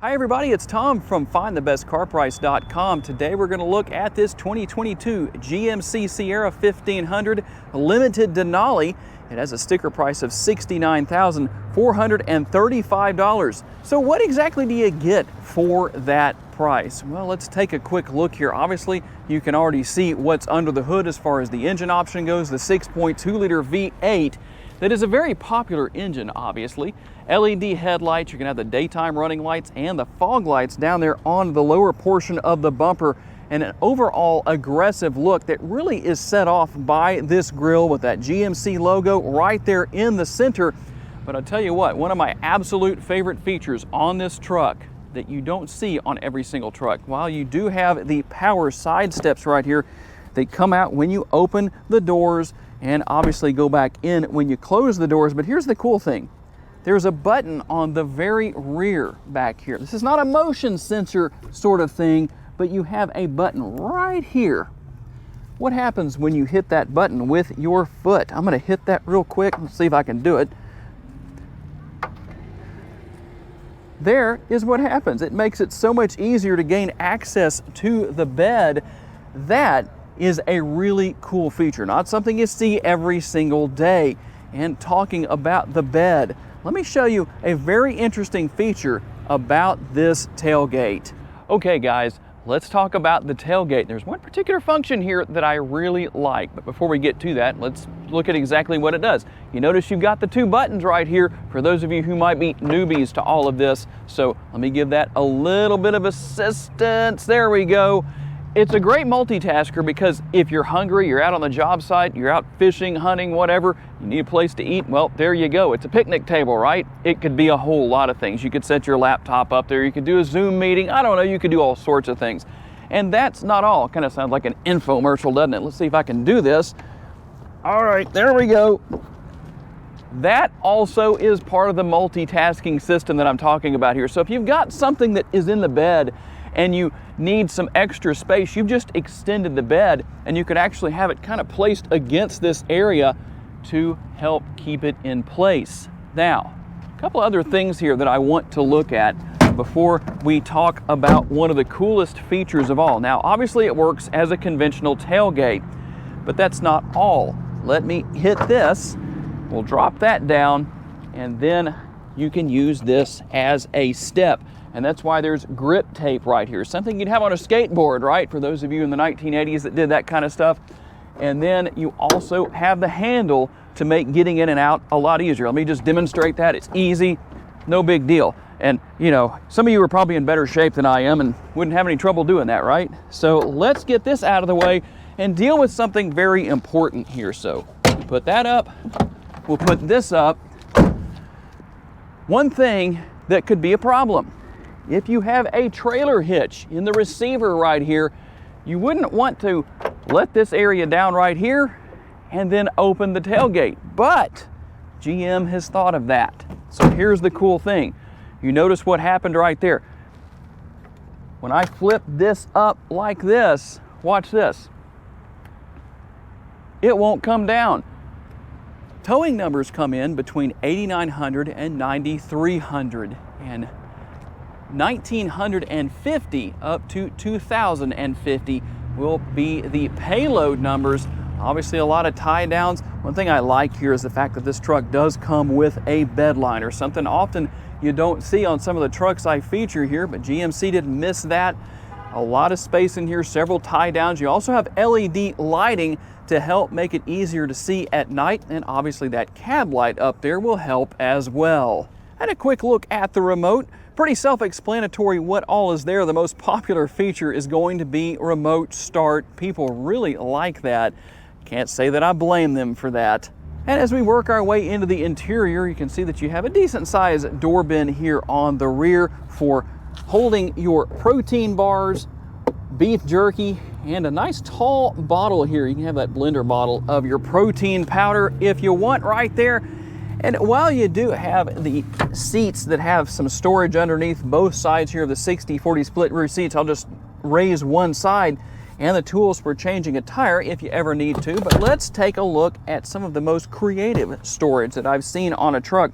Hi everybody, it's Tom from FindTheBestCarPrice.com. Today we're going to look at this 2022 GMC Sierra 1500 Limited Denali. It has a sticker price of $69,435. So what exactly do you get for that price? Well, let's take a quick look here. Obviously, you can already see what's under the hood as far as the engine option goes, the 6.2-liter V8. That is a very popular engine, obviously. LED headlights, you can have the daytime running lights and the fog lights down there on the lower portion of the bumper, and an overall aggressive look that really is set off by this grille with that GMC logo right there in the center. But I'll tell you what, one of my absolute favorite features on this truck that you don't see on every single truck, while you do have the power side steps right here, they come out when you open the doors and obviously go back in when you close the doors. But here's the cool thing. There's a button on the very rear back here. This is not a motion sensor sort of thing, but you have a button right here. What happens when you hit that button with your foot? I'm gonna hit that real quick and see if I can do it. There is what happens. It makes it so much easier to gain access to the bed. That is a really cool feature, not something you see every single day. And talking about the bed, let me show you a very interesting feature about this tailgate. Okay guys, let's talk about the tailgate. There's one particular function here that I really like, but before we get to that, let's look at exactly what it does. You notice you've got the two buttons right here for those of you who might be newbies to all of this. So let me give that a little bit of assistance. There we go. It's a great multitasker because if you're hungry, you're out on the job site, you're out fishing, hunting, whatever, you need a place to eat, well, there you go. It's a picnic table, right? It could be a whole lot of things. You could set your laptop up there, you could do a Zoom meeting, I don't know, you could do all sorts of things. And that's not all. Kind of sounds like an infomercial, doesn't it? Let's see if I can do this. All right, there we go. That also is part of the multitasking system that I'm talking about here. So if you've got something that is in the bed and you need some extra space, you've just extended the bed and you could actually have it kind of placed against this area to help keep it in place. Now, a couple other things here that I want to look at before we talk about one of the coolest features of all. Now, obviously it works as a conventional tailgate, but that's not all. Let me hit this, we'll drop that down, and then you can use this as a step. And that's why there's grip tape right here. Something you'd have on a skateboard, right? For those of you in the 1980s that did that kind of stuff. And then you also have the handle to make getting in and out a lot easier. Let me just demonstrate that. It's easy, no big deal. And you know, some of you are probably in better shape than I am and wouldn't have any trouble doing that, right? So let's get this out of the way and deal with something very important here. So put that up, we'll put this up. One thing that could be a problem. If you have a trailer hitch in the receiver right here, you wouldn't want to let this area down right here and then open the tailgate. But GM has thought of that. So here's the cool thing. You notice what happened right there. When I flip this up like this, watch this. It won't come down. Towing numbers come in between 8,900 and 9,300. And 1,950 up to 2,050 will be the payload numbers. Obviously a lot of tie downs. One thing I like here is the fact that this truck does come with a bed liner, something often you don't see on some of the trucks I feature here, but GMC didn't miss that. A lot of space in here, several tie downs. You also have LED lighting to help make it easier to see at night, and obviously that cab light up there will help as well. And a quick look at the remote. Pretty self-explanatory what all is there. The most popular feature is going to be remote start. People really like that. Can't say that I blame them for that. And as we work our way into the interior, you can see that you have a decent sized door bin here on the rear for holding your protein bars, beef jerky, and a nice tall bottle here. You can have that blender bottle of your protein powder if you want right there. And while you do have the seats that have some storage underneath both sides here of the 60-40 split rear seats, I'll just raise one side, and the tools for changing a tire if you ever need to. But let's take a look at some of the most creative storage that I've seen on a truck.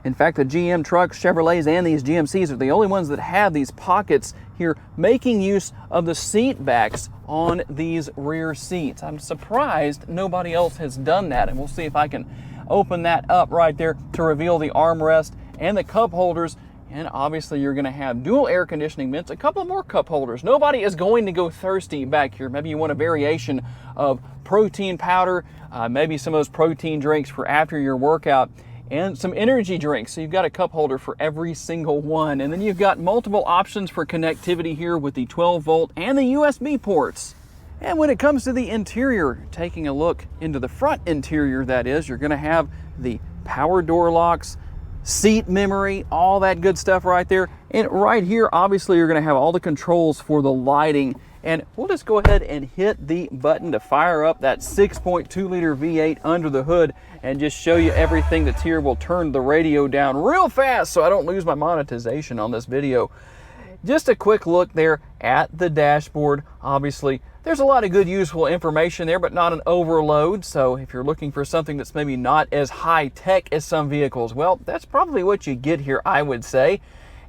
In fact, the GM trucks, Chevrolets, and these GMCs are the only ones that have these pockets here, making use of the seat backs on these rear seats. I'm surprised nobody else has done that, and we'll see if I can open that up right there to reveal the armrest and the cup holders. And obviously you're going to have dual air conditioning vents, a couple more cup holders. Nobody is going to go thirsty back here. Maybe you want a variation of protein powder, maybe some of those protein drinks for after your workout, and some energy drinks. So you've got a cup holder for every single one. And then you've got multiple options for connectivity here with the 12 volt and the USB ports. And when it comes to the interior, taking a look into the front interior, that is, you're going to have the power door locks, seat memory, all that good stuff right there. And right here, obviously, you're going to have all the controls for the lighting. And we'll just go ahead and hit the button to fire up that 6.2 liter V8 under the hood and just show you everything that's here. We'll turn the radio down real fast so I don't lose my monetization on this video. Just a quick look there at the dashboard. Obviously, there's a lot of good useful information there, but not an overload. So if you're looking for something that's maybe not as high tech as some vehicles, well, that's probably what you get here, I would say.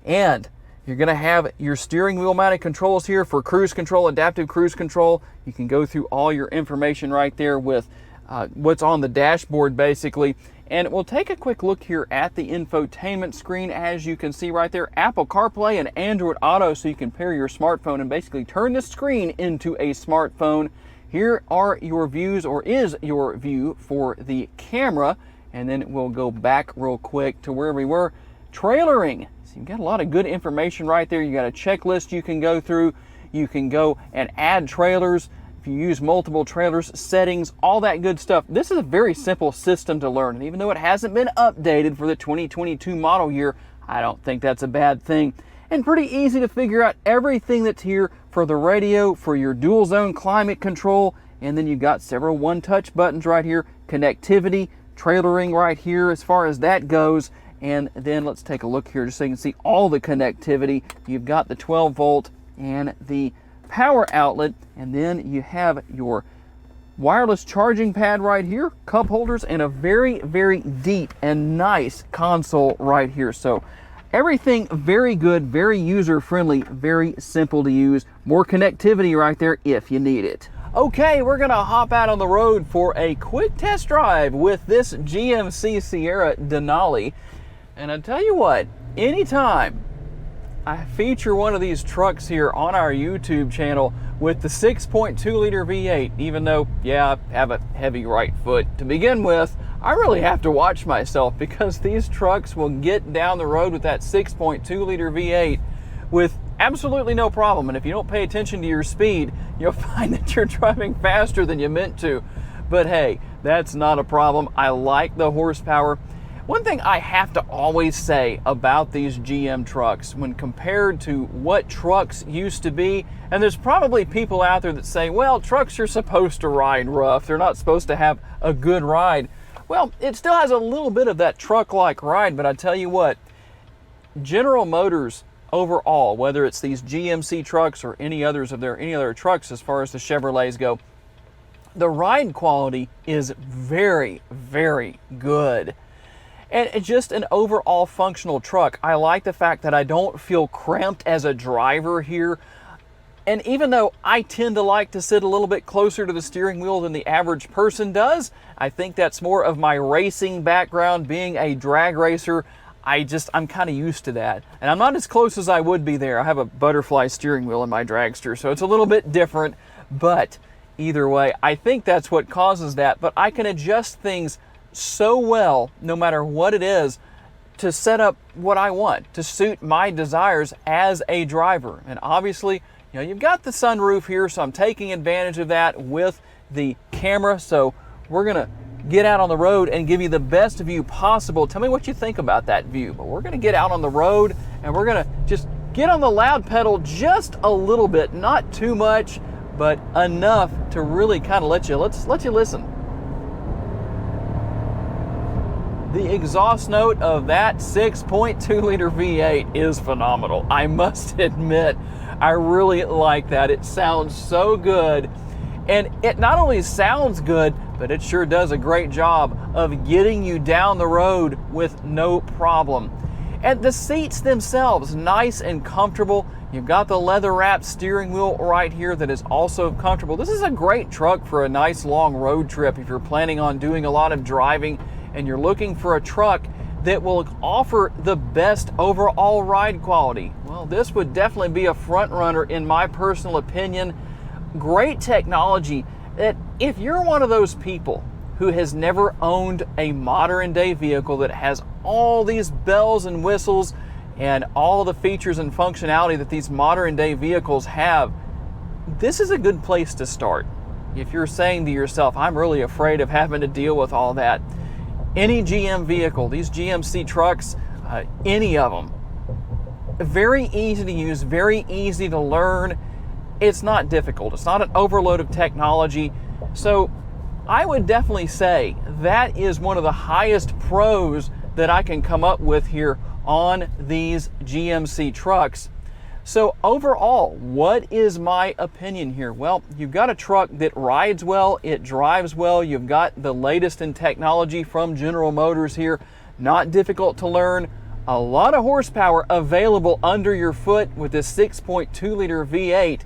And you're going to have your steering wheel mounted controls here for cruise control, adaptive cruise control. You can go through all your information right there with what's on the dashboard basically. And we'll take a quick look here at the infotainment screen. As you can see right there, Apple CarPlay and Android Auto, so you can pair your smartphone and basically turn the screen into a smartphone. Here are your views, or is your view for the camera. And then we'll go back real quick to where we were. Trailering. So you've got a lot of good information right there. You got a checklist you can go through. You can go and add trailers. If you use multiple trailers, settings, all that good stuff. This is a very simple system to learn. And even though it hasn't been updated for the 2022 model year, I don't think that's a bad thing. And pretty easy to figure out everything that's here for the radio, for your dual zone climate control. And then you've got several one-touch buttons right here. Connectivity, trailering right here as far as that goes. And then let's take a look here just so you can see all the connectivity. You've got the 12 volt and the power outlet, and then you have your wireless charging pad right here, cup holders, and a very, very deep and nice console right here. So everything very good, very user-friendly, very simple to use. More connectivity right there if you need it. Okay, we're gonna hop out on the road for a quick test drive with this GMC Sierra Denali. And I tell you what, anytime I feature one of these trucks here on our YouTube channel with the 6.2 liter V8, even though, yeah, I have a heavy right foot to begin with, I really have to watch myself because these trucks will get down the road with that 6.2 liter V8 with absolutely no problem. And if you don't pay attention to your speed, you'll find that you're driving faster than you meant to. But hey, that's not a problem. I like the horsepower. One thing I have to always say about these GM trucks when compared to what trucks used to be, and there's probably people out there that say, well, trucks are supposed to ride rough. They're not supposed to have a good ride. Well, it still has a little bit of that truck-like ride, but I tell you what, General Motors overall, whether it's these GMC trucks or any other trucks as far as the Chevrolets go, the ride quality is very, very good. And it's just an overall functional truck. I like the fact that I don't feel cramped as a driver here. And even though I tend to like to sit a little bit closer to the steering wheel than the average person does, I think that's more of my racing background, being a drag racer. I'm kind of used to that. And I'm not as close as I would be there. I have a butterfly steering wheel in my dragster, so it's a little bit different. But either way, I think that's what causes that. But I can adjust things so well, no matter what it is, to set up what I want, to suit my desires as a driver. And obviously, you know, you've got the sunroof here, so I'm taking advantage of that with the camera. So we're gonna get out on the road and give you the best view possible. Tell me what you think about that view. But we're gonna get out on the road and we're gonna just get on the loud pedal just a little bit, not too much, but enough to really kind of let you listen. The exhaust note of that 6.2 liter V8 is phenomenal. I must admit, I really like that. It sounds so good. And it not only sounds good, but it sure does a great job of getting you down the road with no problem. And the seats themselves, nice and comfortable. You've got the leather wrapped steering wheel right here that is also comfortable. This is a great truck for a nice long road trip if you're planning on doing a lot of driving and you're looking for a truck that will offer the best overall ride quality. Well, this would definitely be a front runner in my personal opinion. Great technology that if you're one of those people who has never owned a modern day vehicle that has all these bells and whistles and all the features and functionality that these modern day vehicles have, this is a good place to start. If you're saying to yourself, I'm really afraid of having to deal with all that, any GM vehicle, these GMC trucks, any of them, very easy to use, very easy to learn. It's not difficult. It's not an overload of technology. So I would definitely say that is one of the highest pros that I can come up with here on these GMC trucks. So overall, what is my opinion here? Well, you've got a truck that rides well, it drives well, you've got the latest in technology from General Motors here, not difficult to learn, a lot of horsepower available under your foot with this 6.2 liter V8.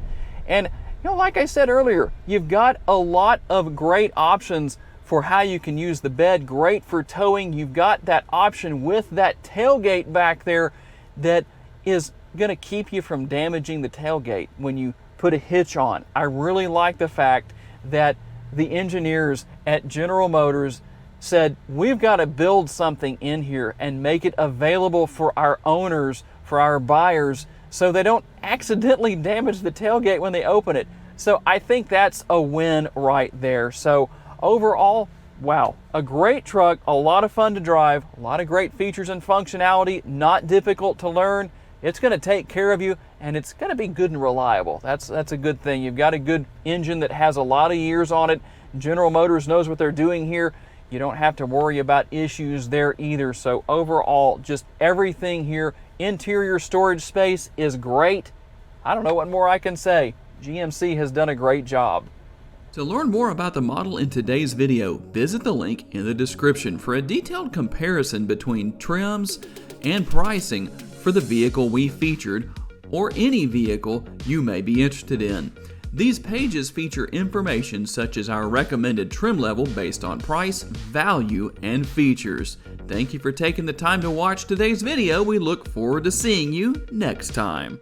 And like I said earlier, you've got a lot of great options for how you can use the bed. Great for towing. You've got that option with that tailgate back there that is going to keep you from damaging the tailgate when you put a hitch on. I really like the fact that the engineers at General Motors said, we've got to build something in here and make it available for our owners, for our buyers, so they don't accidentally damage the tailgate when they open it. So I think that's a win right there. So overall, wow, a great truck, a lot of fun to drive, a lot of great features and functionality, not difficult to learn. It's going to take care of you, and it's going to be good and reliable. That's a good thing. You've got a good engine that has a lot of years on it. General Motors knows what they're doing here. You don't have to worry about issues there either. So overall, just everything here, interior storage space is great. I don't know what more I can say. GMC has done a great job. To learn more about the model in today's video, visit the link in the description for a detailed comparison between trims and pricing for the vehicle we featured or any vehicle you may be interested in. These pages feature information such as our recommended trim level based on price, value, and features. Thank you for taking the time to watch today's video. We look forward to seeing you next time.